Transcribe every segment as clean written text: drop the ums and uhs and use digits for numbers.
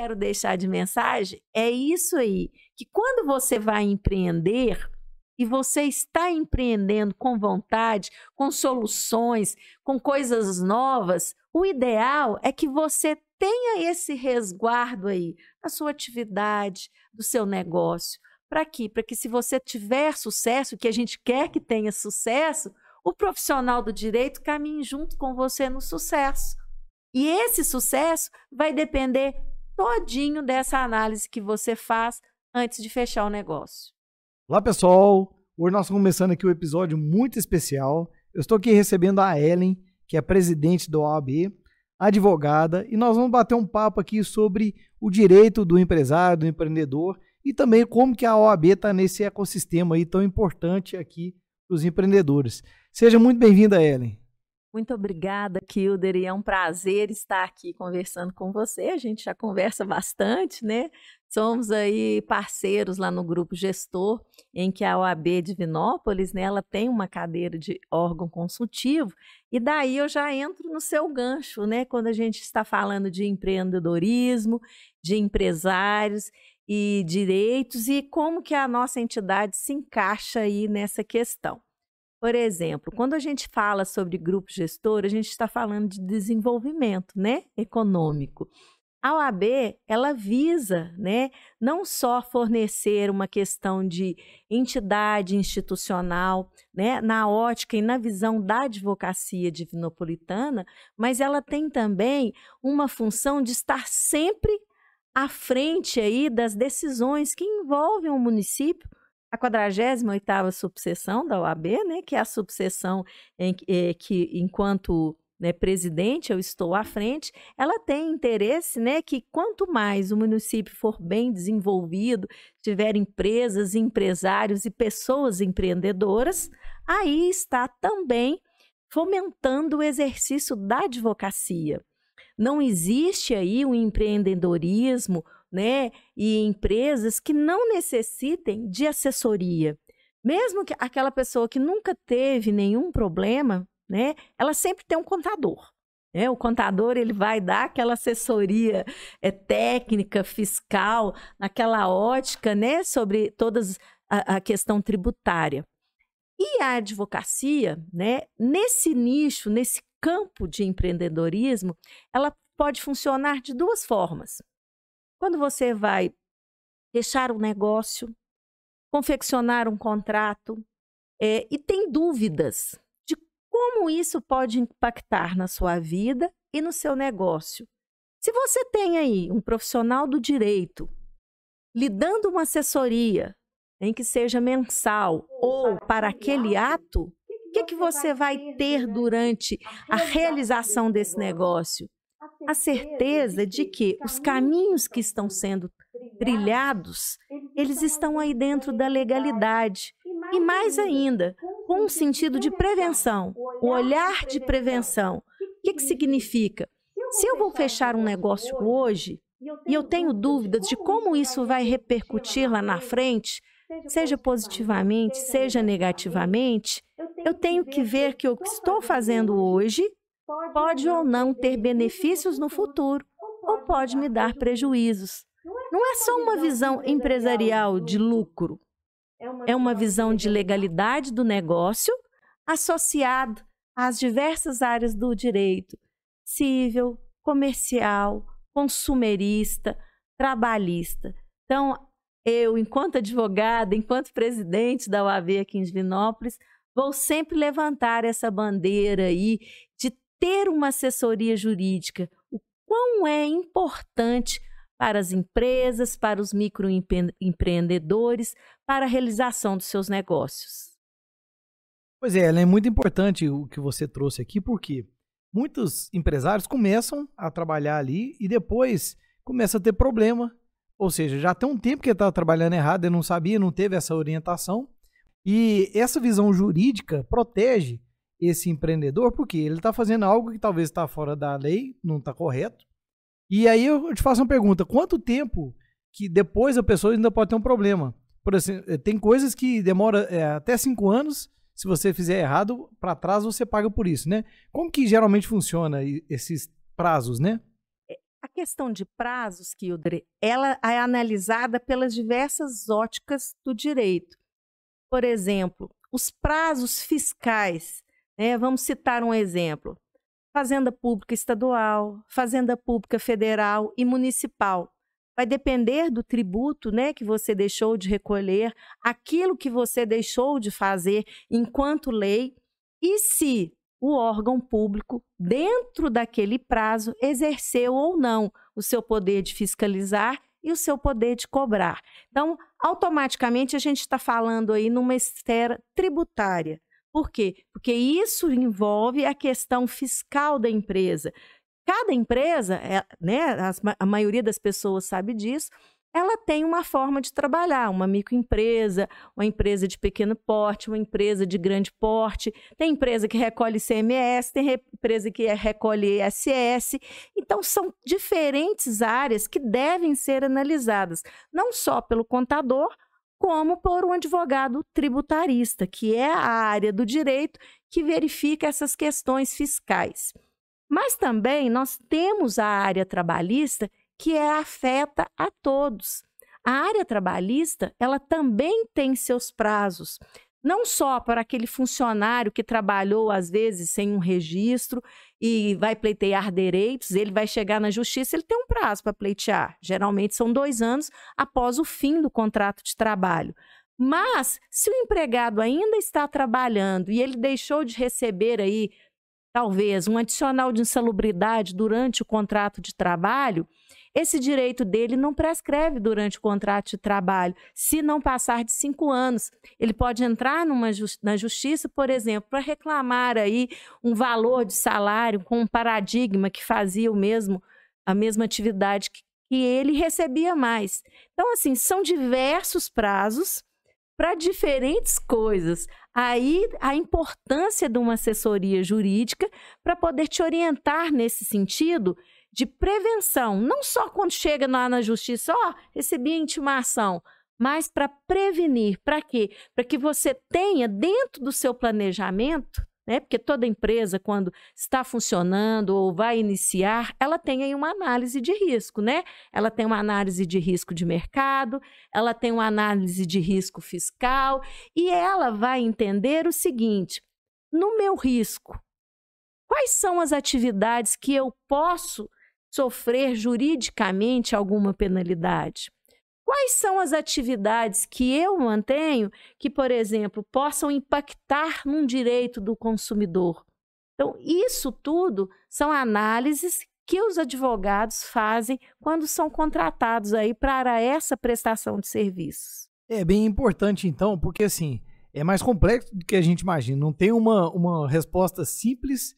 quero deixar de mensagem é isso aí, que quando você vai empreender e você está empreendendo com vontade, com soluções, com coisas novas, o ideal é que você tenha esse resguardo aí da sua atividade, do seu negócio. Para quê? Para que se você tiver sucesso, que a gente quer que tenha sucesso, o profissional do direito caminhe junto com você no sucesso. E esse sucesso vai depender todinho dessa análise que você faz antes de fechar o negócio. Olá, pessoal! Hoje nós estamos começando aqui um episódio muito especial. Eu estou aqui recebendo a Ellen, que é presidente da OAB, advogada, e nós vamos bater um papo aqui sobre o direito do empresário, do empreendedor, e também como que a OAB está nesse ecossistema aí tão importante aqui para os empreendedores. Seja muito bem-vinda, Ellen. Muito obrigada, Kilder, e é um prazer estar aqui conversando com você. A gente já conversa bastante, né? Somos aí parceiros lá no Grupo Gestor, em que a OAB Divinópolis, né, ela tem uma cadeira de órgão consultivo, e daí eu já entro no seu gancho, né? Quando a gente está falando de empreendedorismo, de empresários e direitos, e como que a nossa entidade se encaixa aí nessa questão. Por exemplo, quando a gente fala sobre grupo gestor, a gente está falando de desenvolvimento, né, econômico. A OAB, ela visa, né, não só fornecer uma questão de entidade institucional, né, na ótica e na visão da advocacia divinopolitana, mas ela tem também uma função de estar sempre à frente aí das decisões que envolvem o município. A 48ª subseção da OAB, né, que é a subseção que, enquanto, né, presidente, eu estou à frente, ela tem interesse, né, que quanto mais o município for bem desenvolvido, tiver empresas, empresários e pessoas empreendedoras, aí está também fomentando o exercício da advocacia. Não existe aí um empreendedorismo, né, e empresas que não necessitem de assessoria. Mesmo que aquela pessoa que nunca teve nenhum problema, né, ela sempre tem um contador. Né? O contador, ele vai dar aquela assessoria técnica, fiscal, naquela ótica, né, sobre toda a questão tributária. E a advocacia, né, nesse nicho, nesse campo de empreendedorismo, ela pode funcionar de duas formas. Quando você vai fechar um negócio, confeccionar um contrato e tem dúvidas de como isso pode impactar na sua vida e no seu negócio. Se você tem aí um profissional do direito lhe dando uma assessoria, em que seja mensal ou para aquele ato, o que você vai ter durante a realização desse negócio? A certeza de que os caminhos que estão sendo trilhados, eles estão aí dentro da legalidade. E mais ainda, com um sentido de prevenção, o olhar de prevenção. O que significa? Se eu vou fechar um negócio hoje e eu tenho dúvidas de como isso vai repercutir lá na frente, seja positivamente, seja negativamente, eu tenho que ver que o que estou fazendo hoje pode ou não ter benefícios no futuro, ou pode me dar prejuízos. Não é só uma visão empresarial de lucro, é uma visão de legalidade do negócio associado às diversas áreas do direito: civil, comercial, consumerista, trabalhista. Então, eu, enquanto advogada, enquanto presidente da OAB aqui em Divinópolis, vou sempre levantar essa bandeira aí de ter uma assessoria jurídica, o quão é importante para as empresas, para os microempreendedores, para a realização dos seus negócios. Pois é, ela é muito importante o que você trouxe aqui, porque muitos empresários começam a trabalhar ali e depois começam a ter problema, ou seja, já tem um tempo que ele estava trabalhando errado, ele não sabia, não teve essa orientação, e essa visão jurídica protege esse empreendedor, porque ele está fazendo algo que talvez está fora da lei, não está correto. E aí eu te faço uma pergunta: quanto tempo que depois a pessoa ainda pode ter um problema? Por exemplo, tem coisas que demora até 5 anos, se você fizer errado, para trás você paga por isso, né? Como que geralmente funciona esses prazos, né? A questão de prazos, Kilder, ela é analisada pelas diversas óticas do direito. Por exemplo, os prazos fiscais, né? Vamos citar um exemplo. Fazenda Pública Estadual, Fazenda Pública Federal e Municipal. Vai depender do tributo, né, que você deixou de recolher, aquilo que você deixou de fazer enquanto lei, e se o órgão público, dentro daquele prazo, exerceu ou não o seu poder de fiscalizar e o seu poder de cobrar. Então, automaticamente, a gente está falando aí numa esfera tributária. Por quê? Porque isso envolve a questão fiscal da empresa. Cada empresa, né, a maioria das pessoas sabe disso, ela tem uma forma de trabalhar, uma microempresa, uma empresa de pequeno porte, uma empresa de grande porte, tem empresa que recolhe ICMS, tem empresa que recolhe ISS. Então, são diferentes áreas que devem ser analisadas, não só pelo contador, como por um advogado tributarista, que é a área do direito que verifica essas questões fiscais. Mas também nós temos a área trabalhista, que afeta a todos. A área trabalhista, ela também tem seus prazos, não só para aquele funcionário que trabalhou, às vezes, sem um registro e vai pleitear direitos, ele vai chegar na justiça, ele tem um prazo para pleitear. Geralmente são 2 anos após o fim do contrato de trabalho. Mas, se o empregado ainda está trabalhando e ele deixou de receber aí, talvez, um adicional de insalubridade durante o contrato de trabalho, esse direito dele não prescreve durante o contrato de trabalho, se não passar de 5 anos. Ele pode entrar na justiça, por exemplo, para reclamar aí um valor de salário com um paradigma que fazia a mesma atividade que ele recebia mais. Então, assim, são diversos prazos para diferentes coisas. Aí a importância de uma assessoria jurídica para poder te orientar nesse sentido de prevenção, não só quando chega lá na justiça, recebi a intimação, mas para prevenir. Para quê? Para que você tenha dentro do seu planejamento, né? Porque toda empresa, quando está funcionando ou vai iniciar, ela tem aí uma análise de risco, né? Ela tem uma análise de risco de mercado, ela tem uma análise de risco fiscal e ela vai entender o seguinte: no meu risco, quais são as atividades que eu posso sofrer juridicamente alguma penalidade? Quais são as atividades que eu mantenho que, por exemplo, possam impactar num direito do consumidor? Então, isso tudo são análises que os advogados fazem quando são contratados aí para essa prestação de serviços. É bem importante, então, porque assim, é mais complexo do que a gente imagina. Não tem uma resposta simples,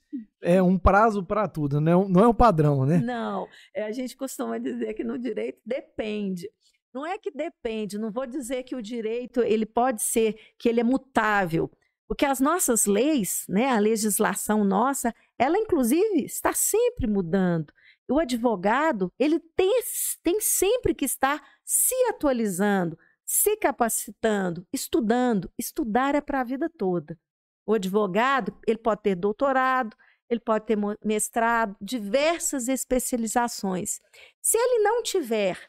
um prazo para tudo, não é um padrão, né? Não, a gente costuma dizer que no direito depende. Não é que depende, não vou dizer que o direito ele pode ser, que ele é mutável, porque as nossas leis, né, a legislação nossa, ela inclusive está sempre mudando. O advogado, ele tem sempre que estar se atualizando, se capacitando, estudando. Estudar é para a vida toda. O advogado, ele pode ter doutorado, ele pode ter mestrado, diversas especializações. Se ele não tiver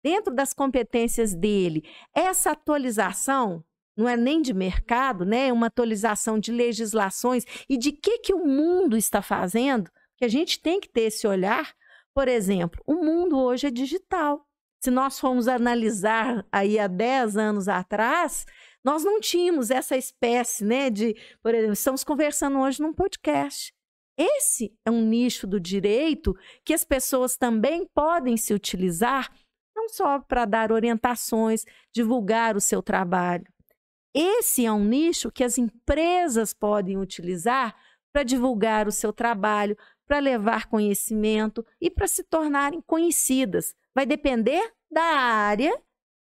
dentro das competências dele essa atualização, não é nem de mercado, né? É uma atualização de legislações e de que o mundo está fazendo, que a gente tem que ter esse olhar. Por exemplo, o mundo hoje é digital. Se nós formos analisar aí há 10 anos atrás, nós não tínhamos essa espécie, né, por exemplo, estamos conversando hoje num podcast. Esse é um nicho do direito que as pessoas também podem se utilizar, não só para dar orientações, divulgar o seu trabalho. Esse é um nicho que as empresas podem utilizar para divulgar o seu trabalho, para levar conhecimento e para se tornarem conhecidas. Vai depender da área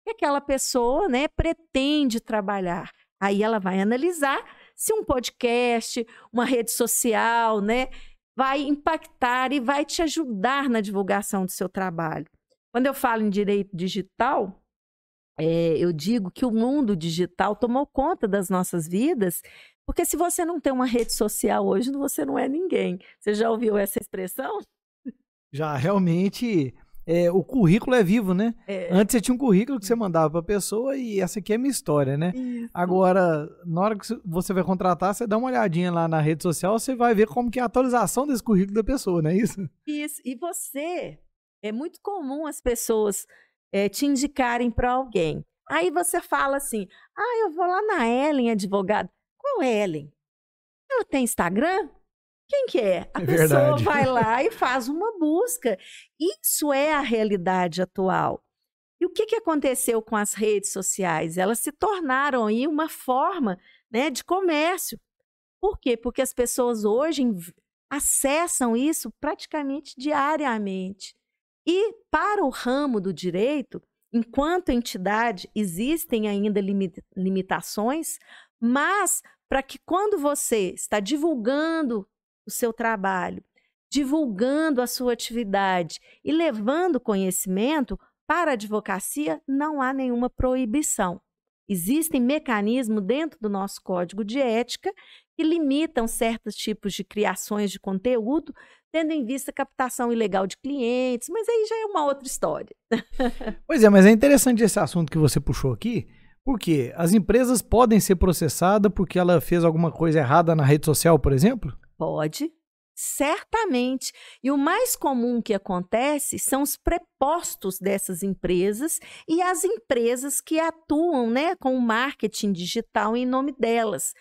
que aquela pessoa, né, pretende trabalhar. Aí ela vai analisar se um podcast, uma rede social, né, vai impactar e vai te ajudar na divulgação do seu trabalho. Quando eu falo em direito digital, eu digo que o mundo digital tomou conta das nossas vidas, porque se você não tem uma rede social hoje, você não é ninguém. Você já ouviu essa expressão? Já, realmente, o currículo é vivo, né? É. Antes você tinha um currículo que você mandava para a pessoa e essa aqui é a minha história, né? Isso. Agora, na hora que você vai contratar, você dá uma olhadinha lá na rede social, você vai ver como que é a atualização desse currículo da pessoa, não é isso? Isso. E é muito comum as pessoas te indicarem para alguém. Aí você fala assim, eu vou lá na Ellen, advogada. Qual Ellen? Ela tem Instagram? Quem que é? A pessoa verdade. vai lá e faz uma busca. Isso é a realidade atual. E o que aconteceu com as redes sociais? Elas se tornaram aí uma forma, né, de comércio. Por quê? Porque as pessoas hoje acessam isso praticamente diariamente. E para o ramo do direito, enquanto entidade, existem ainda limitações, mas para que quando você está divulgando o seu trabalho, divulgando a sua atividade e levando conhecimento para a advocacia, não há nenhuma proibição. Existem mecanismos dentro do nosso código de ética que limitam certos tipos de criações de conteúdo, tendo em vista a captação ilegal de clientes, mas aí já é uma outra história. Pois é, mas é interessante esse assunto que você puxou aqui, porque as empresas podem ser processadas porque ela fez alguma coisa errada na rede social, por exemplo? Pode, certamente. E o mais comum que acontece são os prepostos dessas empresas e as empresas que atuam, né, com o marketing digital em nome delas.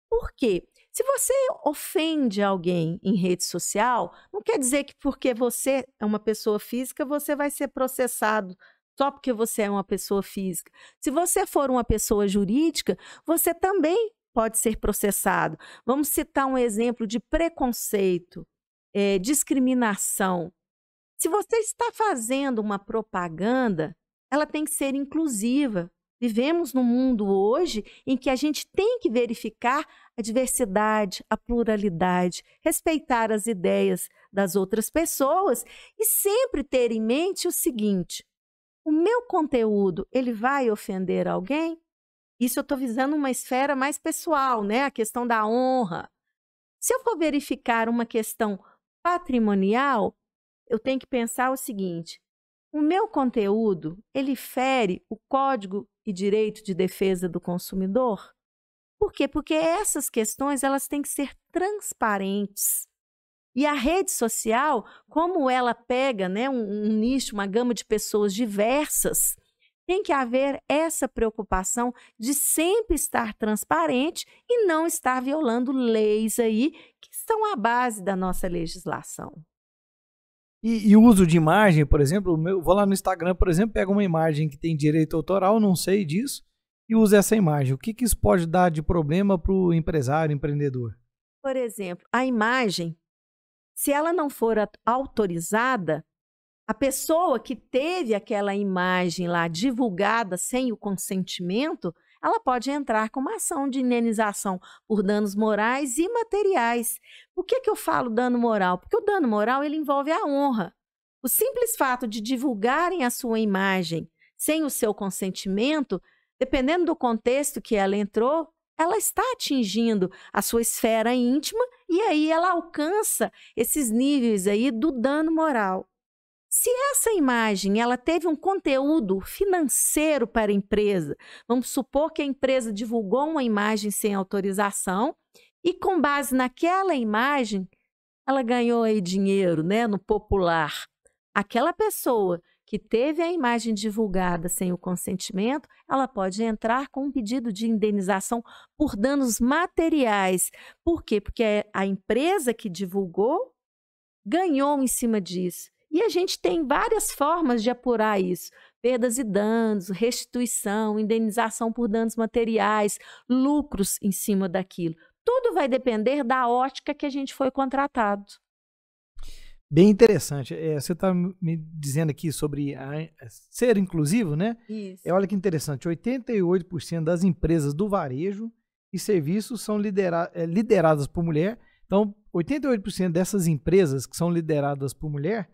Por quê? Se você ofende alguém em rede social, não quer dizer que porque você é uma pessoa física, você vai ser processado só porque você é uma pessoa física. Se você for uma pessoa jurídica, você também pode ser processado. Vamos citar um exemplo de preconceito, discriminação. Se você está fazendo uma propaganda, ela tem que ser inclusiva. Vivemos num mundo hoje em que a gente tem que verificar a diversidade, a pluralidade, respeitar as ideias das outras pessoas e sempre ter em mente o seguinte: o meu conteúdo, ele vai ofender alguém? Isso eu estou visando uma esfera mais pessoal, né? A questão da honra. Se eu for verificar uma questão patrimonial, eu tenho que pensar o seguinte: o meu conteúdo, ele fere o Código e Direito de Defesa do Consumidor? Por quê? Porque essas questões elas têm que ser transparentes. E a rede social, como ela pega, né, um nicho, uma gama de pessoas diversas, tem que haver essa preocupação de sempre estar transparente e não estar violando leis aí que estão à base da nossa legislação. E o uso de imagem, por exemplo, vou lá no Instagram, por exemplo, pego uma imagem que tem direito autoral, não sei disso, e uso essa imagem. O que isso pode dar de problema para o empresário, empreendedor? Por exemplo, a imagem, se ela não for autorizada, a pessoa que teve aquela imagem lá divulgada sem o consentimento, ela pode entrar com uma ação de indenização por danos morais e materiais. Por que eu falo dano moral? Porque o dano moral ele envolve a honra. O simples fato de divulgarem a sua imagem sem o seu consentimento, dependendo do contexto que ela entrou, ela está atingindo a sua esfera íntima e aí ela alcança esses níveis aí do dano moral. Se essa imagem ela teve um conteúdo financeiro para a empresa, vamos supor que a empresa divulgou uma imagem sem autorização e com base naquela imagem ela ganhou aí dinheiro, né, no popular. Aquela pessoa que teve a imagem divulgada sem o consentimento, ela pode entrar com um pedido de indenização por danos materiais. Por quê? Porque a empresa que divulgou ganhou em cima disso. E a gente tem várias formas de apurar isso: perdas e danos, restituição, indenização por danos materiais, lucros em cima daquilo. Tudo vai depender da ótica que a gente foi contratado. Bem interessante. Você está me dizendo aqui sobre ser inclusivo, né? Isso. Olha que interessante. 88% das empresas do varejo e serviços são lideradas por mulher. Então, 88% dessas empresas que são lideradas por mulher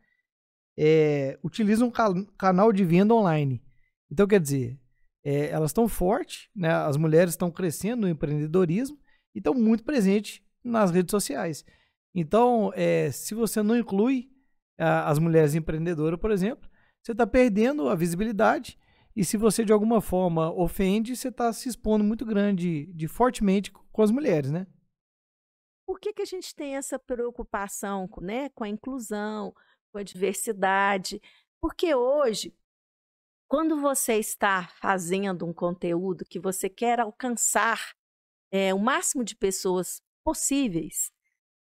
utilizam um canal de venda online. Então, quer dizer, elas estão fortes, né? As mulheres estão crescendo no empreendedorismo e estão muito presentes nas redes sociais. Então, se você não inclui as mulheres empreendedoras, por exemplo, você está perdendo a visibilidade. E se você de alguma forma ofende, você está se expondo muito fortemente com as mulheres, né? Por que que a gente tem essa preocupação, né, com a inclusão, com a diversidade? Porque hoje, quando você está fazendo um conteúdo que você quer alcançar o máximo de pessoas possíveis,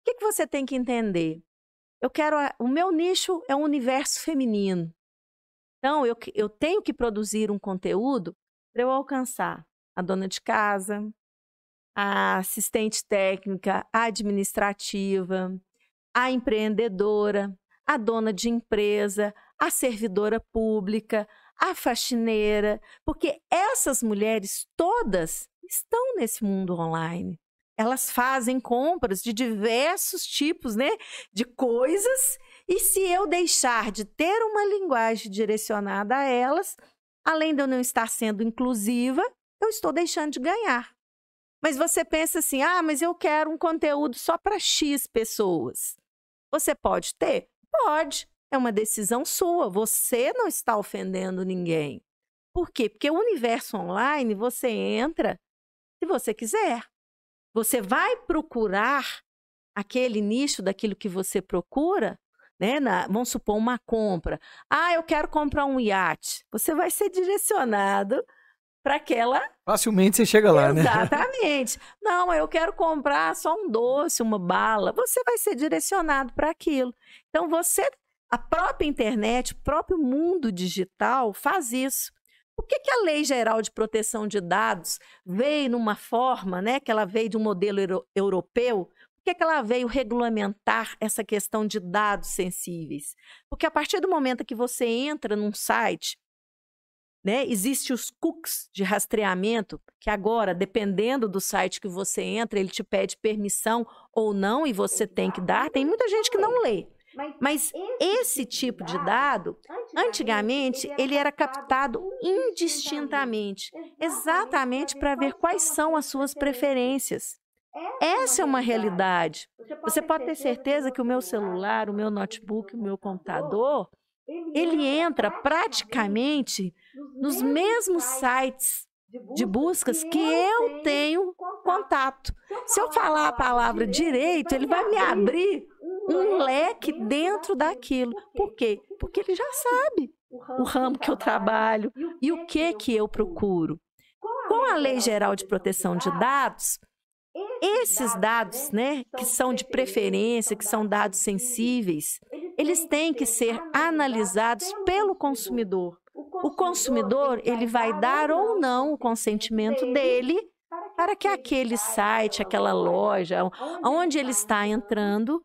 o que que você tem que entender? O meu nicho é o universo feminino. Então, eu tenho que produzir um conteúdo para eu alcançar a dona de casa, a assistente técnica, a administrativa, a empreendedora, a dona de empresa, a servidora pública, a faxineira, porque essas mulheres todas estão nesse mundo online. Elas fazem compras de diversos tipos, né, de coisas, e se eu deixar de ter uma linguagem direcionada a elas, além de eu não estar sendo inclusiva, eu estou deixando de ganhar. Mas você pensa assim, mas eu quero um conteúdo só para X pessoas. Você pode ter? Pode. É uma decisão sua. Você não está ofendendo ninguém. Por quê? Porque o universo online, você entra se você quiser. Você vai procurar aquele nicho daquilo que você procura, né? Vamos supor, uma compra. Eu quero comprar um iate. Você vai ser direcionado para aquela... Facilmente você chega lá, né? Exatamente. Não, eu quero comprar só um doce, uma bala. Você vai ser direcionado para aquilo. Então, a própria internet, o próprio mundo digital faz isso. Por que que a Lei Geral de Proteção de Dados veio numa forma, né, que ela veio de um modelo europeu? Por que que ela veio regulamentar essa questão de dados sensíveis? Porque a partir do momento que você entra num site, né, existe os cookies de rastreamento, que agora, dependendo do site que você entra, ele te pede permissão ou não, e você tem que dar. Tem muita gente que não lê. Mas esse tipo de dado, antigamente, ele era captado indistintamente, exatamente para ver quais são as suas preferências. Essa é uma realidade. Você pode ter certeza que o meu celular, o meu notebook, o meu computador, ele entra praticamente nos mesmos sites de buscas que eu tenho contato. Se eu falar a palavra direito, ele vai me abrir um leque dentro daquilo. Por quê? Porque ele já sabe o ramo que eu trabalho e o que eu procuro. Com a Lei Geral de Proteção de Dados, esses dados, né, que são de preferência, que são dados sensíveis, eles têm que ser analisados pelo consumidor. O consumidor, ele vai dar ou não o consentimento dele para que aquele site, aquela loja, onde ele está entrando,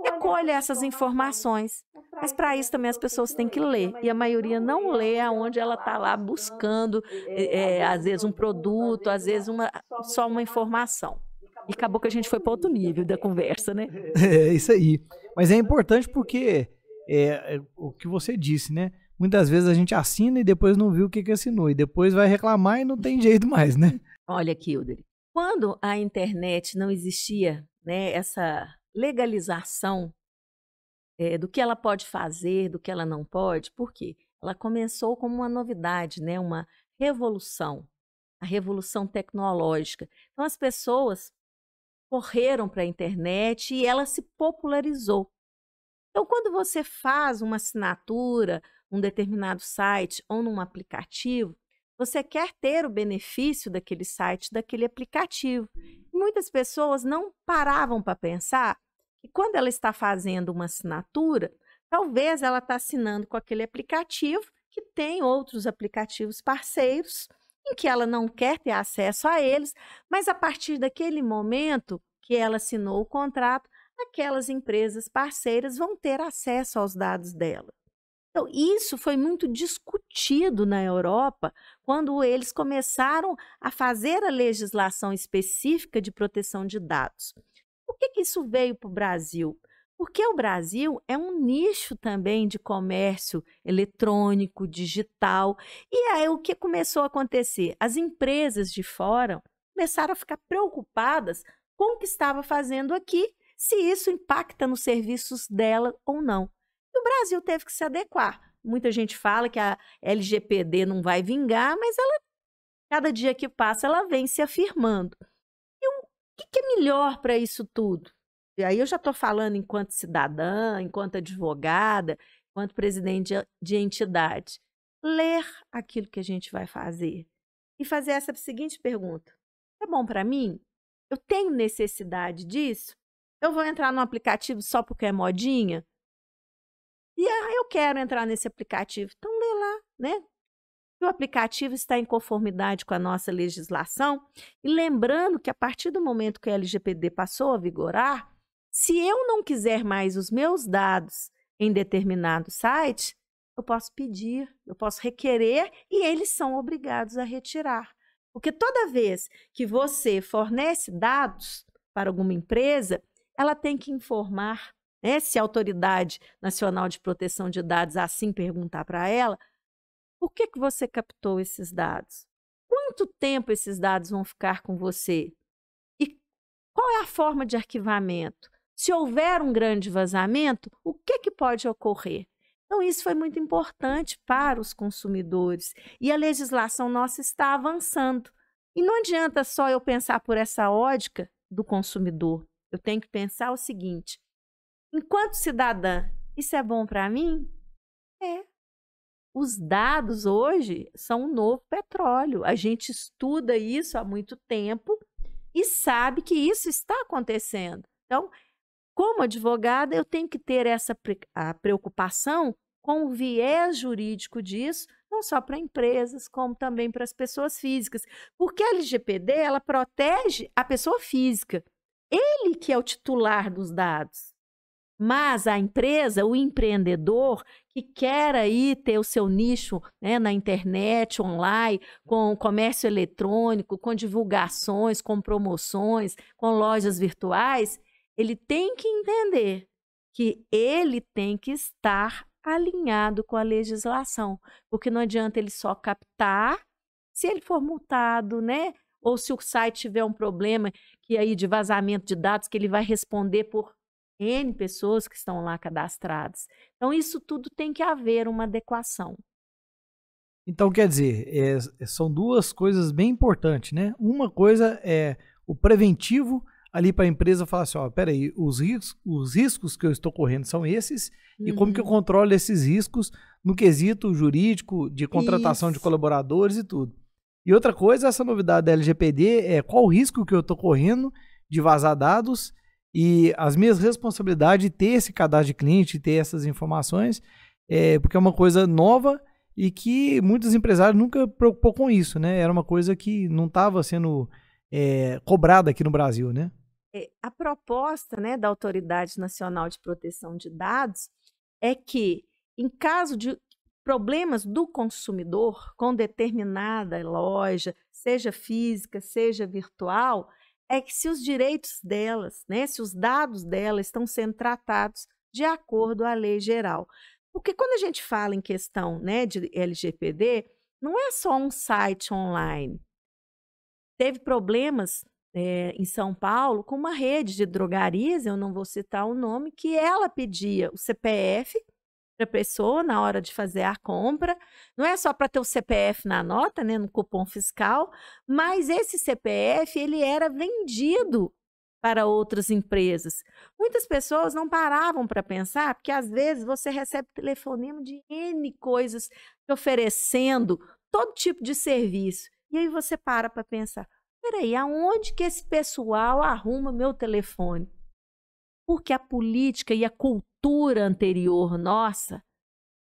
recolha essas informações. Mas para isso também as pessoas têm que ler. E a maioria não lê aonde ela está lá buscando, às vezes, um produto, às vezes só uma informação. E acabou que a gente foi para outro nível da conversa, né? É isso aí. Mas é importante porque o que você disse, né? Muitas vezes a gente assina e depois não viu o que assinou. E depois vai reclamar e não tem jeito mais, né? Olha, Kilder, quando a internet não existia, né, essa legalização do que ela pode fazer, do que ela não pode, por quê? Ela começou como uma novidade, né, uma revolução, a revolução tecnológica. Então, as pessoas correram para a internet e ela se popularizou. Então, quando você faz uma assinatura num determinado site ou num aplicativo, você quer ter o benefício daquele site, daquele aplicativo. Muitas pessoas não paravam para pensar que quando ela está fazendo uma assinatura, talvez ela está assinando com aquele aplicativo que tem outros aplicativos parceiros em que ela não quer ter acesso a eles, mas a partir daquele momento que ela assinou o contrato, aquelas empresas parceiras vão ter acesso aos dados dela. Então, isso foi muito discutido na Europa quando eles começaram a fazer a legislação específica de proteção de dados. Por que isso veio para o Brasil? Porque o Brasil é um nicho também de comércio eletrônico, digital. E aí o que começou a acontecer? As empresas de fora começaram a ficar preocupadas com o que estava fazendo aqui, se isso impacta nos serviços dela ou não. E o Brasil teve que se adequar. Muita gente fala que a LGPD não vai vingar, mas ela, cada dia que passa, ela vem se afirmando. E o que é melhor para isso tudo? E aí eu já estou falando enquanto cidadã, enquanto advogada, enquanto presidente de entidade. Ler aquilo que a gente vai fazer e fazer essa seguinte pergunta: é bom para mim? Eu tenho necessidade disso? Eu vou entrar num aplicativo só porque é modinha? E eu quero entrar nesse aplicativo. Então lê lá, né? O aplicativo está em conformidade com a nossa legislação. E lembrando que a partir do momento que a LGPD passou a vigorar, se eu não quiser mais os meus dados em determinado site, eu posso pedir, eu posso requerer e eles são obrigados a retirar. Porque toda vez que você fornece dados para alguma empresa, ela tem que informar, né? Se a Autoridade Nacional de Proteção de Dados assim perguntar para ela, por que você captou esses dados? Quanto tempo esses dados vão ficar com você? E qual é a forma de arquivamento? Se houver um grande vazamento, o que pode ocorrer? Então, isso foi muito importante para os consumidores. E a legislação nossa está avançando. E não adianta só eu pensar por essa ótica do consumidor. Eu tenho que pensar o seguinte: enquanto cidadã, isso é bom para mim? É. Os dados hoje são um novo petróleo. A gente estuda isso há muito tempo e sabe que isso está acontecendo. Então, como advogada, eu tenho que ter a preocupação com o viés jurídico disso, não só para empresas, como também para as pessoas físicas. Porque a LGPD, ela protege a pessoa física. Ele que é o titular dos dados. Mas a empresa, o empreendedor que quer aí ter o seu nicho, né, na internet, online, com comércio eletrônico, com divulgações, com promoções, com lojas virtuais, ele tem que entender que ele tem que estar alinhado com a legislação, porque não adianta ele só captar, se ele for multado, né? Ou se o site tiver um problema que aí de vazamento de dados, que ele vai responder por N pessoas que estão lá cadastradas. Então, isso tudo tem que haver uma adequação. Então, quer dizer, são duas coisas bem importantes, né? Uma coisa é o preventivo ali para a empresa falar assim, ó, peraí, os riscos que eu estou correndo são esses, e como que eu controlo esses riscos no quesito jurídico, de contratação de colaboradores e tudo. E outra coisa, essa novidade da LGPD é qual o risco que eu estou correndo de vazar dados e as minhas responsabilidades de ter esse cadastro de cliente, de ter essas informações, porque é uma coisa nova e que muitos empresários nunca preocupou com isso, né? Era uma coisa que não estava sendo cobrada aqui no Brasil, né? A proposta, né, da Autoridade Nacional de Proteção de Dados é que, em caso de problemas do consumidor com determinada loja, seja física, seja virtual, é que se os direitos delas, né, se os dados delas estão sendo tratados de acordo à lei geral. Porque quando a gente fala em questão, né, de LGPD, não é só um site online. Teve problemas em São Paulo com uma rede de drogarias, eu não vou citar o nome, que ela pedia o CPF para a pessoa na hora de fazer a compra. Não é só para ter o CPF na nota, né, no cupom fiscal, mas esse CPF ele era vendido para outras empresas. Muitas pessoas não paravam para pensar, porque às vezes você recebe telefonema de N coisas te oferecendo todo tipo de serviço. E aí você para pensar, peraí, aonde que esse pessoal arruma meu telefone? Porque a política e a cultura anterior nossa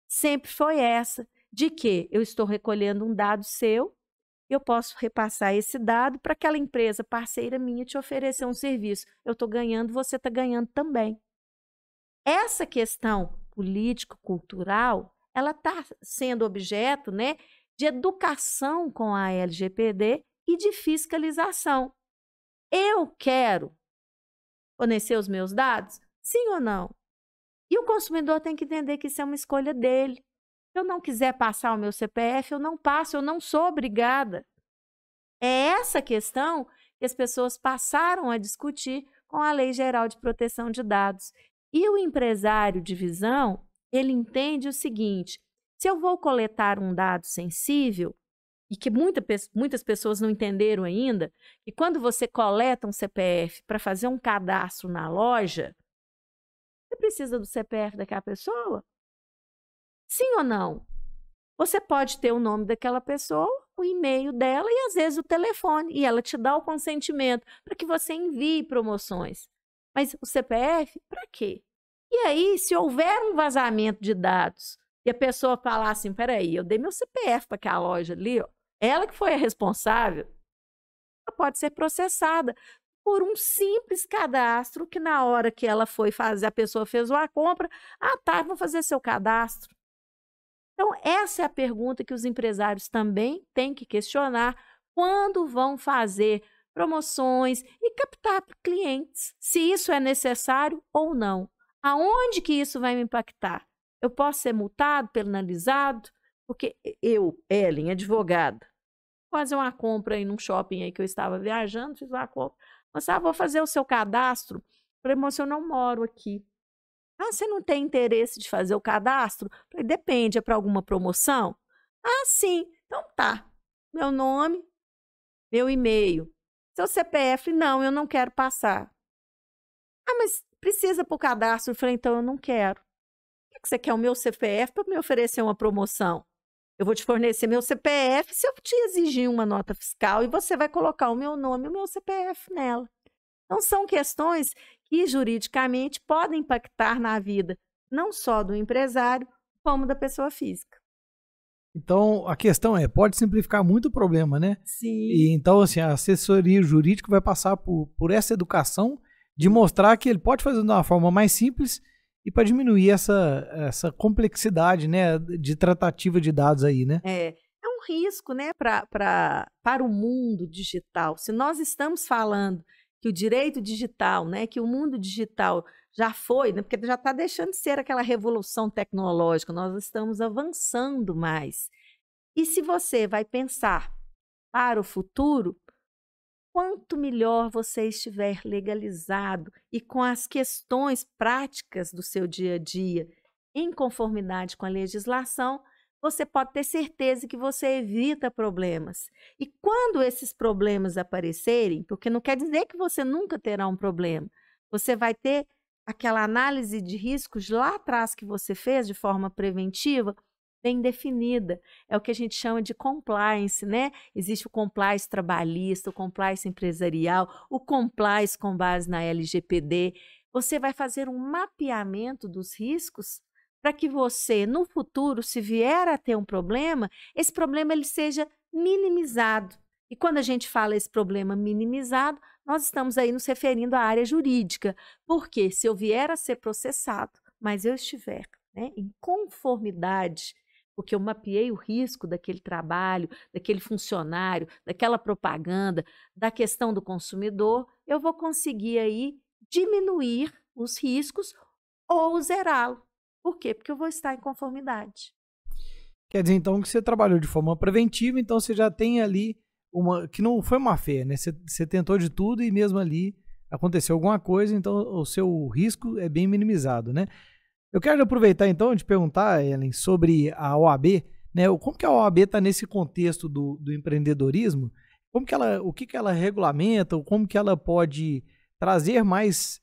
sempre foi essa, de que eu estou recolhendo um dado seu, eu posso repassar esse dado para aquela empresa parceira minha te oferecer um serviço. Eu estou ganhando, você está ganhando também. Essa questão político-cultural, ela está sendo objeto, né, de educação com a LGPD e de fiscalização. Eu quero fornecer os meus dados? Sim ou não? E o consumidor tem que entender que isso é uma escolha dele. Se eu não quiser passar o meu CPF, eu não passo, eu não sou obrigada. É essa questão que as pessoas passaram a discutir com a Lei Geral de Proteção de Dados. E o empresário de visão, ele entende o seguinte, Se eu vou coletar um dado sensível, e que muitas pessoas não entenderam ainda, que quando você coleta um CPF para fazer um cadastro na loja, você precisa do CPF daquela pessoa? Sim ou não? Você pode ter o nome daquela pessoa, o e-mail dela e às vezes o telefone, e ela te dá o consentimento para que você envie promoções. Mas o CPF, para quê? E aí, se houver um vazamento de dados e a pessoa falar assim, peraí, eu dei meu CPF para aquela loja ali, ó, ela que foi a responsável, ela pode ser processada por um simples cadastro que na hora que ela foi fazer, a pessoa fez uma compra, tá, vou fazer seu cadastro. Então, essa é a pergunta que os empresários também têm que questionar quando vão fazer promoções e captar clientes, se isso é necessário ou não. Aonde que isso vai me impactar? Eu posso ser multado, penalizado? Porque eu, Ellen, advogada, vou fazer uma compra aí num shopping aí que eu estava viajando, fiz uma compra. Mas, vou fazer o seu cadastro. Falei, moça, eu não moro aqui. Você não tem interesse de fazer o cadastro? Falei, depende, é para alguma promoção? Sim. Então tá. Meu nome, meu e-mail. Seu CPF, não, eu não quero passar. Mas precisa para o cadastro. Eu falei, então eu não quero. O que você quer? O meu CPF para me oferecer uma promoção? Eu vou te fornecer meu CPF se eu te exigir uma nota fiscal e você vai colocar o meu nome e o meu CPF nela. Então, são questões que juridicamente podem impactar na vida, não só do empresário, como da pessoa física. Então, a questão pode simplificar muito o problema, né? Sim. E então, assim, a assessoria jurídica vai passar por essa educação de mostrar que ele pode fazer de uma forma mais simples e para diminuir essa complexidade, né, de tratativa de dados aí, né? É um risco, né, para o mundo digital. Se nós estamos falando que o direito digital, né, que o mundo digital já foi, né, porque já está deixando de ser aquela revolução tecnológica, nós estamos avançando mais. E se você vai pensar para o futuro, quanto melhor você estiver legalizado e com as questões práticas do seu dia a dia em conformidade com a legislação, você pode ter certeza que você evita problemas. E quando esses problemas aparecerem, porque não quer dizer que você nunca terá um problema, você vai ter aquela análise de riscos lá atrás que você fez de forma preventiva, bem definida. É o que a gente chama de compliance, né? Existe o compliance trabalhista, o compliance empresarial, o compliance com base na LGPD. Você vai fazer um mapeamento dos riscos para que você, no futuro, se vier a ter um problema, esse problema ele seja minimizado. E quando a gente fala esse problema minimizado, nós estamos aí nos referindo à área jurídica. Porque se eu vier a ser processado, mas eu estiver, né, em conformidade, porque eu mapeei o risco daquele trabalho, daquele funcionário, daquela propaganda, da questão do consumidor, eu vou conseguir aí diminuir os riscos ou zerá-lo. Por quê? Porque eu vou estar em conformidade. Quer dizer, então, que você trabalhou de forma preventiva, então você já tem ali que não foi má fé, né? Você tentou de tudo e mesmo ali aconteceu alguma coisa, então o seu risco é bem minimizado, né? Eu quero aproveitar então de perguntar, Ellen, sobre a OAB, né? Como que a OAB está nesse contexto do empreendedorismo? O que ela regulamenta, ou como que ela pode trazer mais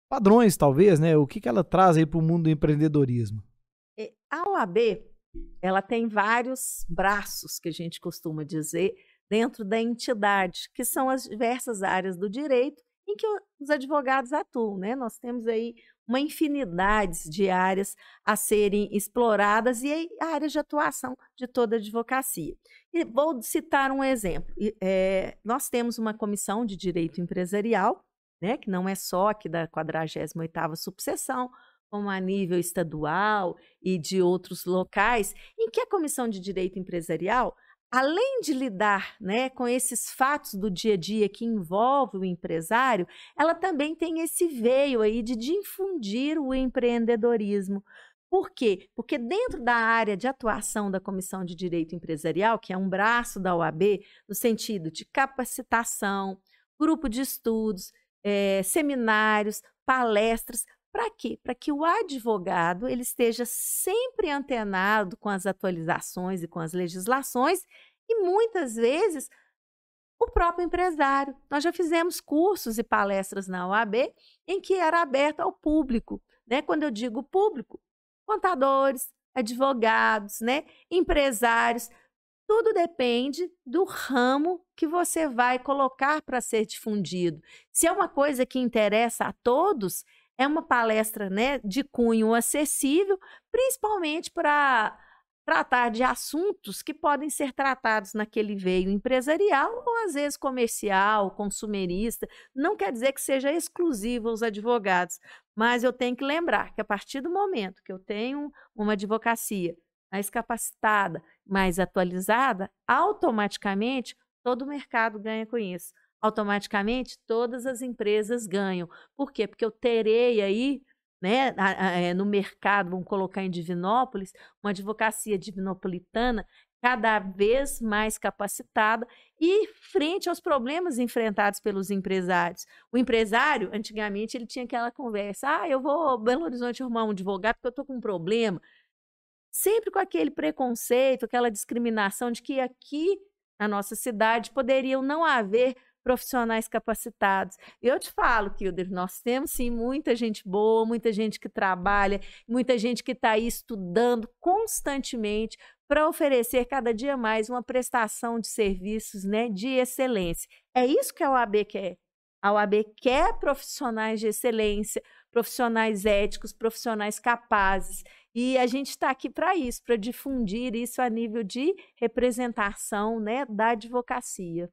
padrões, talvez, né? O que ela traz aí para o mundo do empreendedorismo? A OAB, ela tem vários braços, que a gente costuma dizer, dentro da entidade, que são as diversas áreas do direito em que os advogados atuam, né? Nós temos aí uma infinidade de áreas a serem exploradas e áreas de atuação de toda a advocacia. E vou citar um exemplo. Nós temos uma comissão de direito empresarial, né, que não é só aqui da 48ª subseção, como a nível estadual e de outros locais, em que a Comissão de Direito Empresarial, além de lidar, né, com esses fatos do dia a dia que envolve o empresário, ela também tem esse veio aí de difundir o empreendedorismo. Por quê? Porque dentro da área de atuação da Comissão de Direito Empresarial, que é um braço da OAB, no sentido de capacitação, grupo de estudos, seminários, palestras, Para quê? Para que o advogado ele esteja sempre antenado com as atualizações e com as legislações e muitas vezes o próprio empresário. Nós já fizemos cursos e palestras na OAB em que era aberto ao público, né? Quando eu digo público, contadores, advogados, né? Empresários, tudo depende do ramo que você vai colocar para ser difundido. Se é uma coisa que interessa a todos, é uma palestra, né, de cunho acessível, principalmente para tratar de assuntos que podem ser tratados naquele veio empresarial ou às vezes comercial, consumerista. Não quer dizer que seja exclusivo aos advogados, mas eu tenho que lembrar que a partir do momento que eu tenho uma advocacia mais capacitada, mais atualizada, automaticamente todo o mercado ganha com isso. Automaticamente todas as empresas ganham. Por quê? Porque eu terei aí, né, no mercado, vamos colocar em Divinópolis, uma advocacia divinopolitana cada vez mais capacitada e frente aos problemas enfrentados pelos empresários. O empresário, antigamente, ele tinha aquela conversa, eu vou a Belo Horizonte arrumar um advogado porque eu estou com um problema. Sempre com aquele preconceito, aquela discriminação de que aqui na nossa cidade poderiam não haver profissionais capacitados. Eu te falo, Kilder, nós temos sim muita gente boa, muita gente que trabalha, muita gente que está aí estudando constantemente para oferecer cada dia mais uma prestação de serviços, né, de excelência. É isso que a OAB quer. A OAB quer profissionais de excelência, profissionais éticos, profissionais capazes. E a gente está aqui para isso, para difundir isso a nível de representação, né, da advocacia.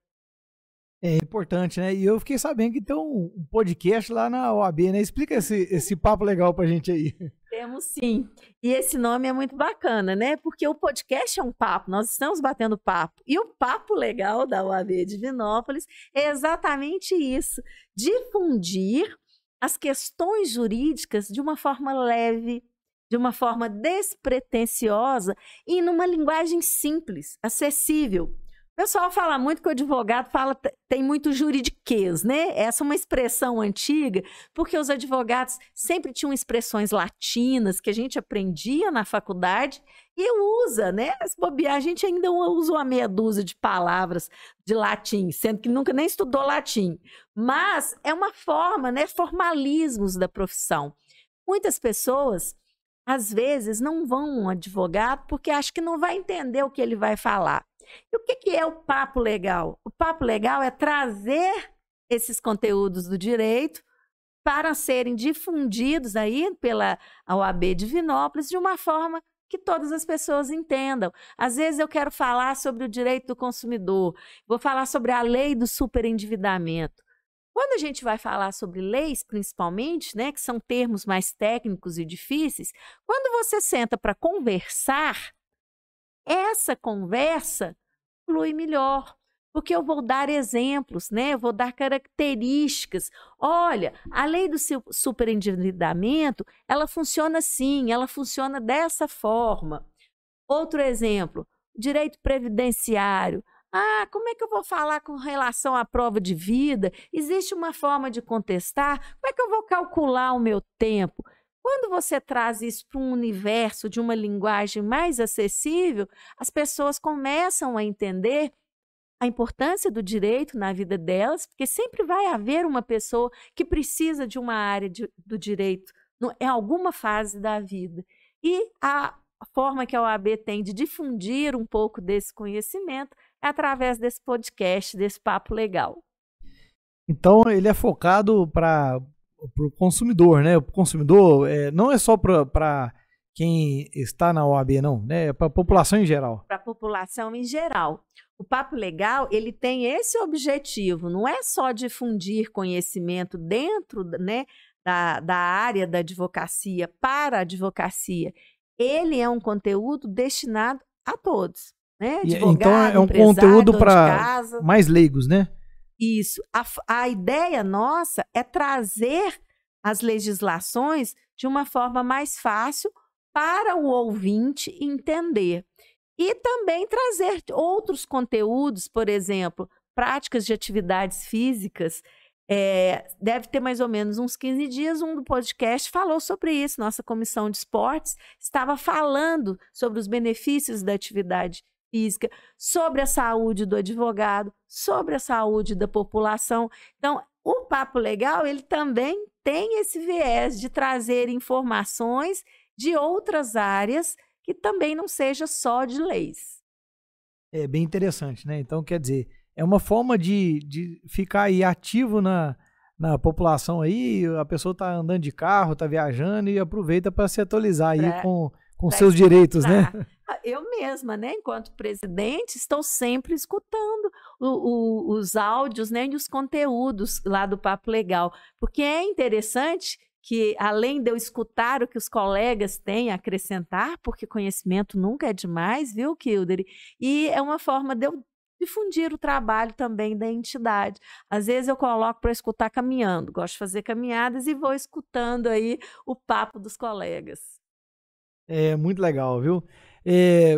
É importante, né? E eu fiquei sabendo que tem um podcast lá na OAB, né? Explica esse papo legal pra gente aí. Temos sim. E esse nome é muito bacana, né? Porque o podcast é um papo, nós estamos batendo papo. E o papo legal da OAB Divinópolis é exatamente isso: difundir as questões jurídicas de uma forma leve, de uma forma despretensiosa e numa linguagem simples, acessível. O pessoal fala muito que o advogado tem muito juridiquês, né? Essa é uma expressão antiga, porque os advogados sempre tinham expressões latinas que a gente aprendia na faculdade e usa, né? Se bobear, a gente ainda usa uma meia dúzia de palavras de latim, sendo que nunca nem estudou latim. Mas é uma forma, né? Formalismos da profissão. Muitas pessoas, às vezes, não vão a um advogado porque acham que não vai entender o que ele vai falar. E o que é o papo legal? O papo legal é trazer esses conteúdos do direito para serem difundidos aí pela OAB Divinópolis de uma forma que todas as pessoas entendam. Às vezes eu quero falar sobre o direito do consumidor, vou falar sobre a lei do superendividamento. Quando a gente vai falar sobre leis, principalmente, né, que são termos mais técnicos e difíceis, quando você senta para conversar, essa conversa flui melhor, porque eu vou dar exemplos, né? Eu vou dar características. Olha, a lei do superendividamento, ela funciona assim, ela funciona dessa forma. Outro exemplo, direito previdenciário. Como é que eu vou falar com relação à prova de vida? Existe uma forma de contestar? Como é que eu vou calcular o meu tempo? Quando você traz isso para um universo de uma linguagem mais acessível, as pessoas começam a entender a importância do direito na vida delas, porque sempre vai haver uma pessoa que precisa de uma área do direito em alguma fase da vida. E a forma que a OAB tem de difundir um pouco desse conhecimento é através desse podcast, desse papo legal. Então, ele é focado para o consumidor, né? O consumidor não é só para quem está na OAB, não, né? É para a população em geral. Para a população em geral. O Papo Legal, ele tem esse objetivo, não é só difundir conhecimento dentro, né, da área da advocacia para a advocacia. Ele é um conteúdo destinado a todos, né? Advogado, então é um conteúdo para mais leigos, né? Isso. A ideia nossa é trazer as legislações de uma forma mais fácil para o ouvinte entender. E também trazer outros conteúdos, por exemplo, práticas de atividades físicas, Deve ter mais ou menos uns 15 dias, um do podcast falou sobre isso. Nossa comissão de esportes estava falando sobre os benefícios da atividade física, sobre a saúde do advogado, sobre a saúde da população. Então, o Papo Legal, ele também tem esse viés de trazer informações de outras áreas que também não seja só de leis. É bem interessante, né? Então, quer dizer, é uma forma de ficar aí ativo na população aí, a pessoa está andando de carro, está viajando e aproveita para se atualizar aí com seus direitos, né? Eu mesma, né, enquanto presidente, estou sempre escutando os áudios, né, e os conteúdos lá do Papo Legal, porque é interessante que, além de eu escutar o que os colegas têm a acrescentar, porque conhecimento nunca é demais, viu, Kilder? E é uma forma de eu difundir o trabalho também da entidade. Às vezes eu coloco para escutar caminhando, gosto de fazer caminhadas e vou escutando aí o papo dos colegas. É muito legal, viu?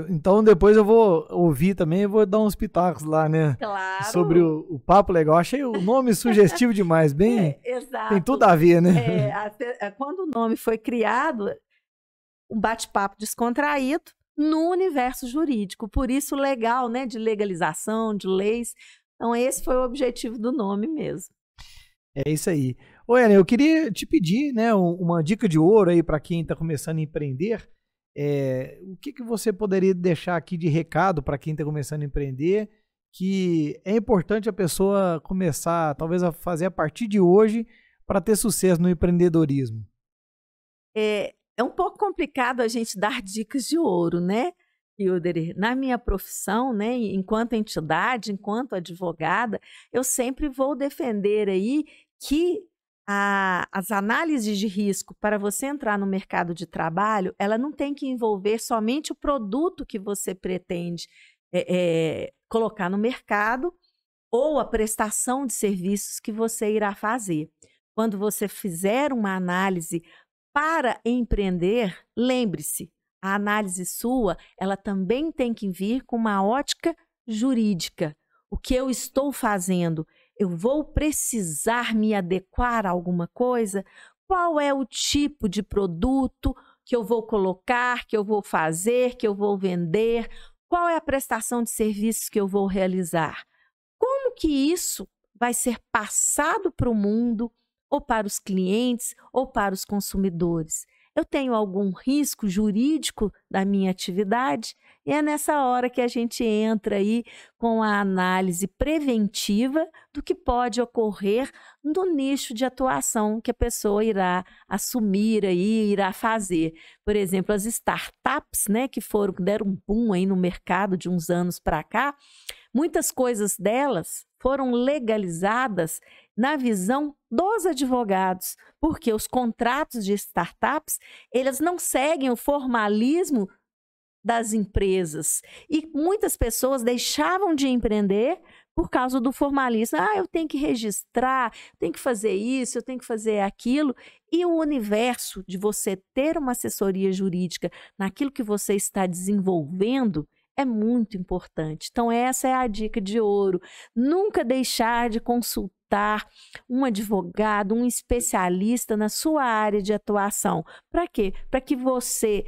Então depois eu vou ouvir também e vou dar uns pitacos lá, né? Claro. Sobre o Papo Legal. Achei o nome sugestivo demais, bem... exato. Tem tudo a ver, né? Quando o nome foi criado, um bate-papo descontraído no universo jurídico. Por isso, legal, né? De legalização, de leis. Então, esse foi o objetivo do nome mesmo. É isso aí. Ô, Ellen, eu queria te pedir, né, uma dica de ouro aí para quem está começando a empreender. O que você poderia deixar aqui de recado para quem está começando a empreender, que é importante a pessoa começar, talvez, a fazer a partir de hoje para ter sucesso no empreendedorismo? É um pouco complicado a gente dar dicas de ouro, né, Hilder? Na minha profissão, né, enquanto entidade, enquanto advogada, eu sempre vou defender aí que as análises de risco para você entrar no mercado de trabalho, ela não tem que envolver somente o produto que você pretende colocar no mercado ou a prestação de serviços que você irá fazer. Quando você fizer uma análise para empreender, lembre-se, a análise sua, ela também tem que vir com uma ótica jurídica. O que eu estou fazendo? Eu vou precisar me adequar a alguma coisa? Qual é o tipo de produto que eu vou colocar, que eu vou fazer, que eu vou vender? Qual é a prestação de serviços que eu vou realizar? Como que isso vai ser passado para o mundo, ou para os clientes, ou para os consumidores? Eu tenho algum risco jurídico da minha atividade? E é nessa hora que a gente entra aí com a análise preventiva do que pode ocorrer no nicho de atuação que a pessoa irá assumir aí, irá fazer. Por exemplo, as startups, né, que deram um boom aí no mercado de uns anos para cá, muitas coisas delas foram legalizadas na visão dos advogados, porque os contratos de startups, eles não seguem o formalismo das empresas. E muitas pessoas deixavam de empreender por causa do formalismo. Eu tenho que registrar, tenho que fazer isso, eu tenho que fazer aquilo. E o universo de você ter uma assessoria jurídica naquilo que você está desenvolvendo é muito importante. Então, essa é a dica de ouro. Nunca deixar de consultar um advogado, um especialista na sua área de atuação. Para quê? Para que você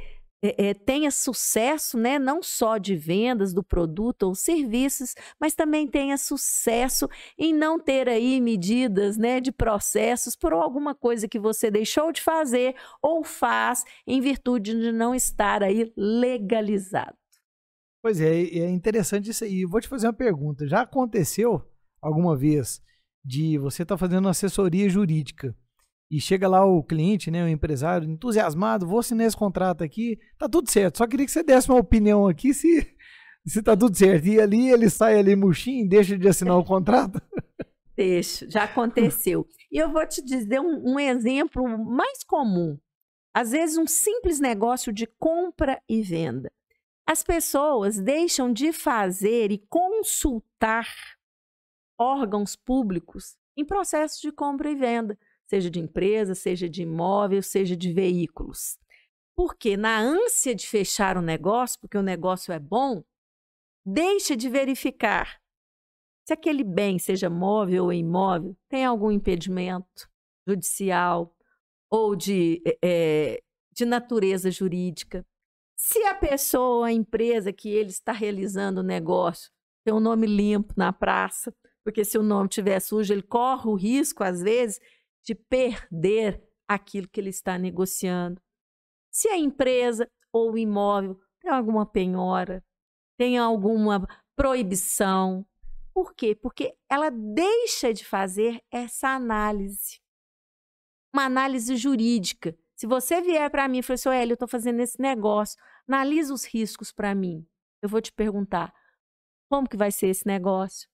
tenha sucesso, né? Não só de vendas do produto ou serviços, mas também tenha sucesso em não ter aí medidas, né, de processos por alguma coisa que você deixou de fazer ou faz em virtude de não estar aí legalizado. Pois é interessante isso aí. Vou te fazer uma pergunta. Já aconteceu alguma vez de você estar fazendo assessoria jurídica e chega lá o cliente, né, o empresário, entusiasmado, vou assinar esse contrato aqui, tá tudo certo. Só queria que você desse uma opinião aqui se tá tudo certo. E ali ele sai ali murchinho, deixa de assinar o contrato? Deixa, já aconteceu. E eu vou te dizer um exemplo mais comum. Às vezes um simples negócio de compra e venda. As pessoas deixam de fazer e consultar órgãos públicos em processos de compra e venda, seja de empresa, seja de imóvel, seja de veículos. Porque na ânsia de fechar o negócio, porque o negócio é bom, deixa de verificar Se aquele bem, seja móvel ou imóvel, tem algum impedimento judicial ou de natureza jurídica. Se a pessoa, a empresa que ele está realizando o negócio, tem um nome limpo na praça, porque se o nome estiver sujo, ele corre o risco, às vezes, de perder aquilo que ele está negociando. Se a empresa ou o imóvel tem alguma penhora, tem alguma proibição. Por quê? Porque ela deixa de fazer essa análise. Uma análise jurídica. Se você vier para mim e falar assim, Hélio, eu estou fazendo esse negócio, analisa os riscos para mim. Eu vou te perguntar, como que vai ser esse negócio?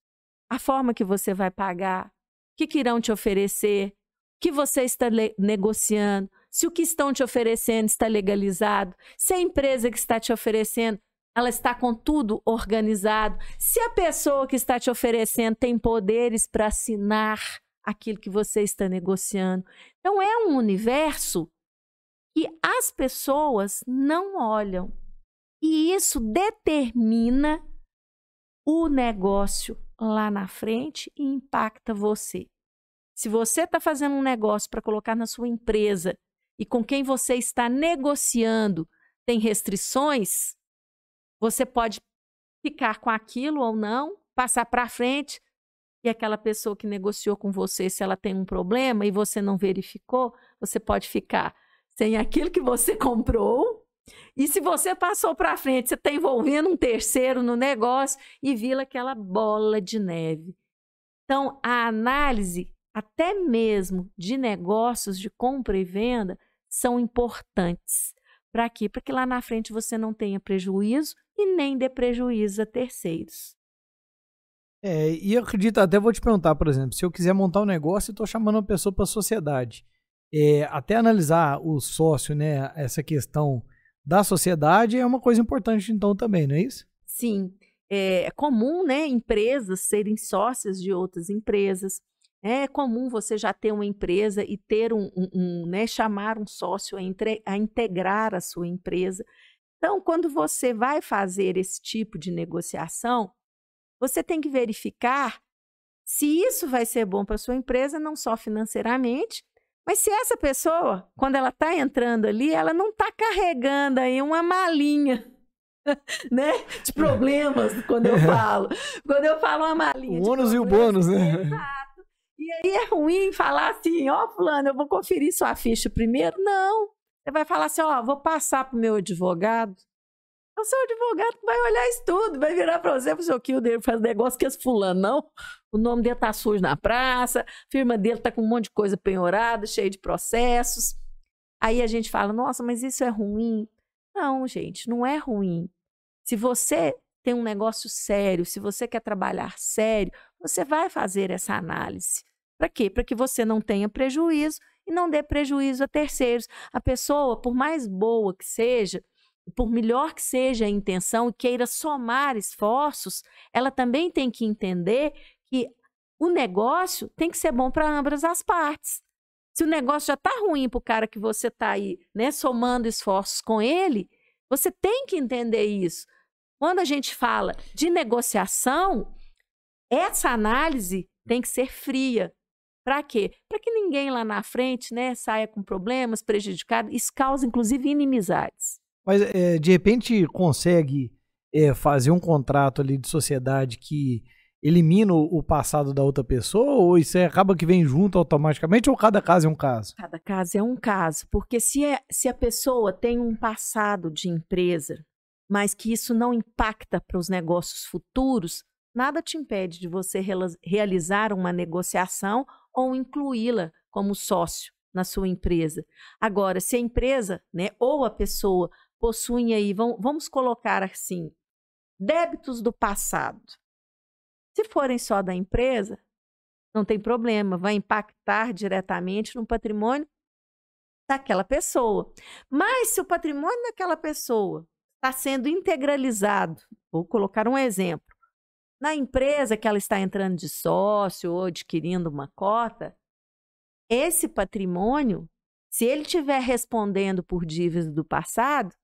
A forma que você vai pagar? O que irão te oferecer? O que você está negociando? Se o que estão te oferecendo está legalizado? Se a empresa que está te oferecendo, ela está com tudo organizado? Se a pessoa que está te oferecendo tem poderes para assinar aquilo que você está negociando? Então, é um universo que as pessoas não olham. E isso determina o negócio lá na frente e impacta você. Se você está fazendo um negócio para colocar na sua empresa e com quem você está negociando tem restrições, você pode ficar com aquilo ou não, passar para frente, e aquela pessoa que negociou com você, se ela tem um problema e você não verificou, você pode ficar sem aquilo que você comprou. E se você passou para frente, você está envolvendo um terceiro no negócio e vira aquela bola de neve. Então, a análise, até mesmo de negócios de compra e venda, são importantes. Para quê? Para que lá na frente você não tenha prejuízo e nem dê prejuízo a terceiros. E eu acredito, até vou te perguntar, por exemplo, se eu quiser montar um negócio e estou chamando uma pessoa para a sociedade, até analisar o sócio, né, essa questão da sociedade é uma coisa importante então também, não é isso? Sim, é comum, né, empresas serem sócias de outras empresas. É comum você já ter uma empresa e ter né, chamar um sócio a integrar a sua empresa. Então, quando você vai fazer esse tipo de negociação, você tem que verificar se isso vai ser bom para a sua empresa, não só financeiramente, mas se essa pessoa, quando ela está entrando ali, ela não está carregando aí uma malinha, né, de problemas, quando eu falo. Quando eu falo uma malinha o ônus e o bônus, né? Exato. E aí é ruim falar assim, fulano, eu vou conferir sua ficha primeiro. Não. Você vai falar assim, vou passar para o meu advogado. O seu advogado vai olhar isso tudo, vai virar para você, o seu Kilder faz negócio que esse fulano, não. O nome dele tá sujo na praça, a firma dele tá com um monte de coisa penhorada, cheia de processos. Aí a gente fala, nossa, mas isso é ruim. Não, gente, não é ruim. Se você tem um negócio sério, se você quer trabalhar sério, você vai fazer essa análise. Para quê? Para que você não tenha prejuízo e não dê prejuízo a terceiros. A pessoa, por mais boa que seja, por melhor que seja a intenção e queira somar esforços, ela também tem que entender que o negócio tem que ser bom para ambas as partes. Se o negócio já está ruim para o cara que você está aí, né, somando esforços com ele, você tem que entender isso. Quando a gente fala de negociação, essa análise tem que ser fria. Para quê? Para que ninguém lá na frente, né, saia com problemas, prejudicado. Isso causa, inclusive, inimizades. Mas, de repente, consegue fazer um contrato ali de sociedade que elimina o passado da outra pessoa? Ou isso acaba que vem junto automaticamente? Ou cada caso é um caso? Cada caso é um caso. Porque se a pessoa tem um passado de empresa, mas que isso não impacta para os negócios futuros, nada te impede de você realizar uma negociação ou incluí-la como sócio na sua empresa. Agora, se a empresa, né, ou a pessoa possuem aí, vamos colocar assim, débitos do passado. Se forem só da empresa, não tem problema, vai impactar diretamente no patrimônio daquela pessoa. Mas se o patrimônio daquela pessoa está sendo integralizado, vou colocar um exemplo, na empresa que ela está entrando de sócio ou adquirindo uma cota, esse patrimônio, se ele estiver respondendo por dívidas do passado,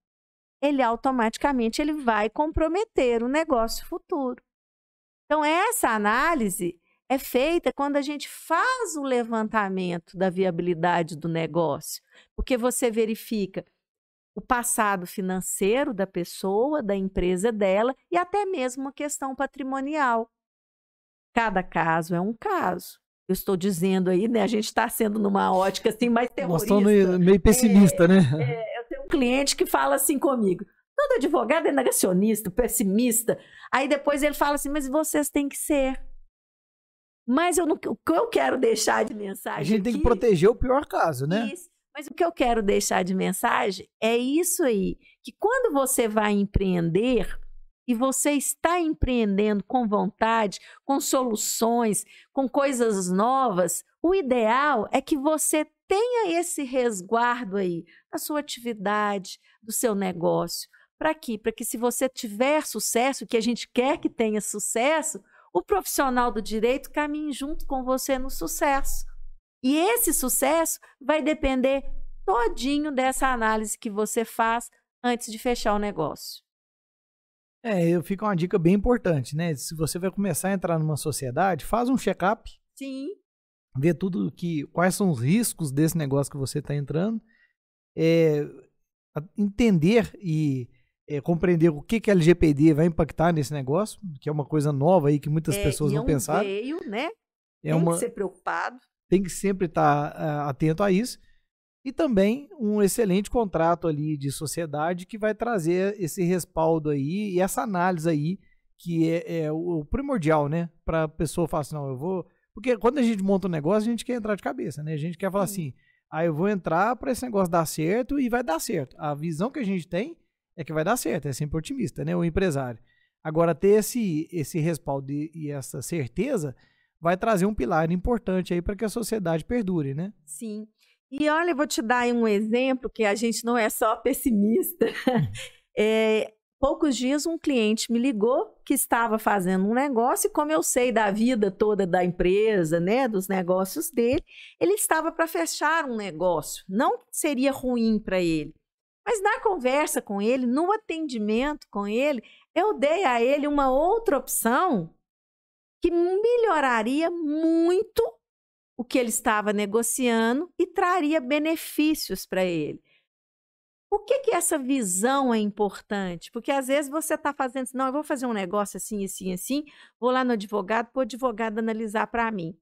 ele automaticamente vai comprometer o negócio futuro. Então, essa análise é feita quando a gente faz o levantamento da viabilidade do negócio, porque você verifica o passado financeiro da pessoa, da empresa dela e até mesmo uma questão patrimonial. Cada caso é um caso. Eu estou dizendo aí, né? A gente está sendo numa ótica assim mais terrorista. Nós estamos meio pessimista, né? Eu tenho um cliente que fala assim comigo: todo advogado é negacionista, pessimista. Aí depois ele fala assim: mas vocês têm que ser. Mas o que eu quero deixar de mensagem A gente aqui, tem que proteger o pior caso, né? Isso. Mas o que eu quero deixar de mensagem é isso aí, que quando você vai empreender e você está empreendendo com vontade, com soluções, com coisas novas, o ideal é que você tenha esse resguardo aí da sua atividade, do seu negócio. Para quê? Para que se você tiver sucesso, que a gente quer que tenha sucesso, o profissional do direito caminhe junto com você no sucesso. E esse sucesso vai depender todinho dessa análise que você faz antes de fechar o negócio. Fica uma dica bem importante, né? Se você vai começar a entrar numa sociedade, faz um check-up. Sim. Vê quais são os riscos desse negócio que você está entrando. Entender e compreender o que a LGPD vai impactar nesse negócio, que é uma coisa nova aí que muitas pessoas não pensaram. Veio, né? Tem que ser preocupado. Tem que sempre estar atento a isso. E também um excelente contrato ali de sociedade que vai trazer esse respaldo aí e essa análise aí, que é o primordial, né? Para a pessoa falar assim, não, eu vou... Porque quando a gente monta um negócio, a gente quer entrar de cabeça, né? A gente quer falar assim, eu vou entrar para esse negócio dar certo e vai dar certo. A visão que a gente tem é que vai dar certo, é sempre otimista, né? O empresário. Agora, ter esse respaldo e essa certeza vai trazer um pilar importante aí para que a sociedade perdure, né? Sim. E olha, eu vou te dar aí um exemplo que a gente não é só pessimista. Poucos dias um cliente me ligou que estava fazendo um negócio e como eu sei da vida toda da empresa, né, dos negócios dele, ele estava para fechar um negócio. Não seria ruim para ele. Mas na conversa com ele, no atendimento com ele, eu dei a ele uma outra opção que melhoraria muito o que ele estava negociando e traria benefícios para ele. Por que essa visão é importante? Porque às vezes você está fazendo assim, não, eu vou fazer um negócio assim, assim, assim, vou lá no advogado para o advogado analisar para mim.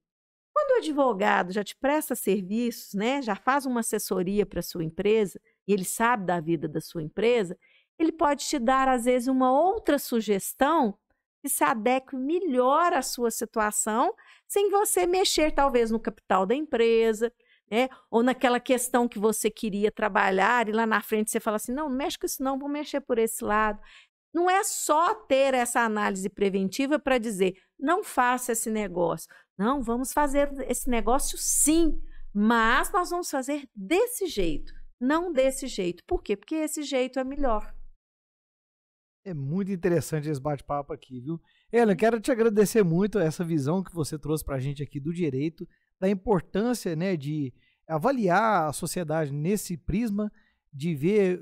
Quando o advogado já te presta serviços, né, já faz uma assessoria para a sua empresa, e ele sabe da vida da sua empresa, ele pode te dar, às vezes, uma outra sugestão que se adeque melhor à sua situação, sem você mexer, talvez, no capital da empresa, né? Ou naquela questão que você queria trabalhar, e lá na frente você fala assim, não mexe com isso não, vou mexer por esse lado. Não é só ter essa análise preventiva para dizer, não faça esse negócio. Não, vamos fazer esse negócio sim, mas nós vamos fazer desse jeito, não desse jeito. Por quê? Porque esse jeito é melhor. É muito interessante esse bate-papo aqui, viu? Ellen, quero te agradecer muito essa visão que você trouxe para a gente aqui do direito, da importância, né, de avaliar a sociedade nesse prisma, de ver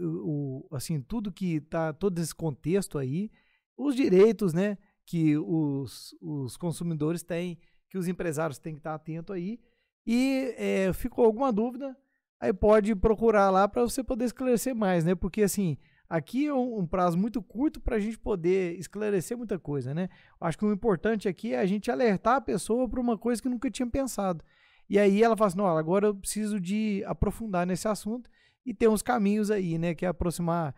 assim, tudo que está, todo esse contexto aí, os direitos, né, que os consumidores têm, que os empresários têm que estar atentos aí. E ficou alguma dúvida, aí pode procurar lá para você poder esclarecer mais, né? Porque assim, aqui é um prazo muito curto para a gente poder esclarecer muita coisa, né? Acho que o importante aqui é a gente alertar a pessoa para uma coisa que nunca tinha pensado. E aí ela fala assim, não, agora eu preciso de aprofundar nesse assunto e ter uns caminhos aí, né? Que é aproximar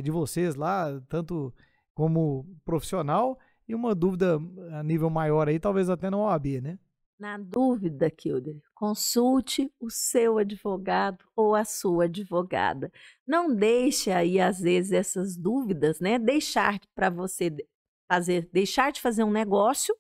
de vocês lá, tanto como profissional e uma dúvida a nível maior aí, talvez até na OAB, né? Na dúvida, Kilder, consulte o seu advogado ou a sua advogada. Não deixe aí, às vezes, essas dúvidas, né? Deixar para você deixar de fazer um negócio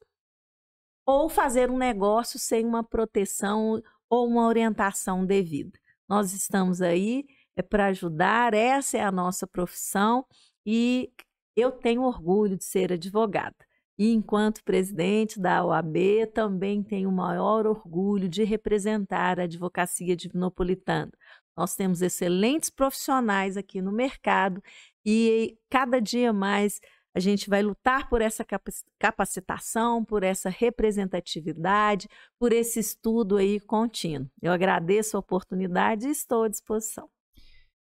ou fazer um negócio sem uma proteção ou uma orientação devida. Nós estamos aí para ajudar, essa é a nossa profissão e eu tenho orgulho de ser advogada. E enquanto presidente da OAB, também tenho o maior orgulho de representar a advocacia divinopolitana. Nós temos excelentes profissionais aqui no mercado e cada dia mais A gente vai lutar por essa capacitação, por essa representatividade, por esse estudo aí contínuo. Eu agradeço a oportunidade e estou à disposição.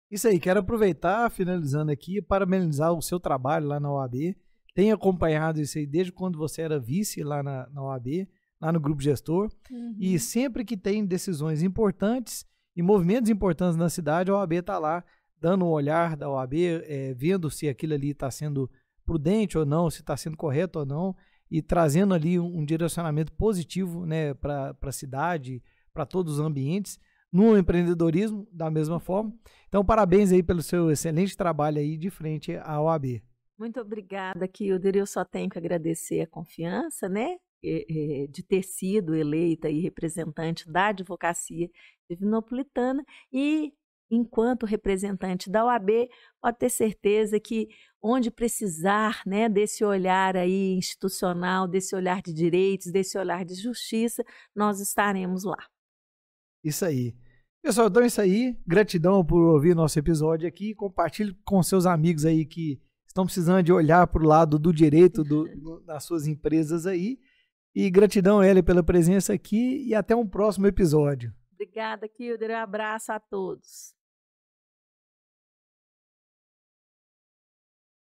Isso aí, quero aproveitar, finalizando aqui, parabenizar o seu trabalho lá na OAB. Tenho acompanhado isso aí desde quando você era vice lá na OAB, lá no Grupo Gestor. E sempre que tem decisões importantes e movimentos importantes na cidade, a OAB está lá, dando um olhar da OAB, vendo se aquilo ali está sendo prudente ou não, se está sendo correto ou não, e trazendo ali um direcionamento positivo, né, para a cidade, para todos os ambientes, no empreendedorismo, da mesma forma. Então, parabéns aí pelo seu excelente trabalho aí de frente à OAB. Muito obrigada, Kilder. Eu só tenho que agradecer a confiança, né, de ter sido eleita e representante da advocacia divinopolitana e, enquanto representante da OAB, pode ter certeza que onde precisar, né, desse olhar aí institucional, desse olhar de direitos, desse olhar de justiça, nós estaremos lá. Isso aí. Pessoal, então é isso aí. Gratidão por ouvir nosso episódio aqui. Compartilhe com seus amigos aí que estão precisando de olhar para o lado do direito das suas empresas aí. E gratidão, Hélia, pela presença aqui e até um próximo episódio. Obrigada, Kilder. Um abraço a todos.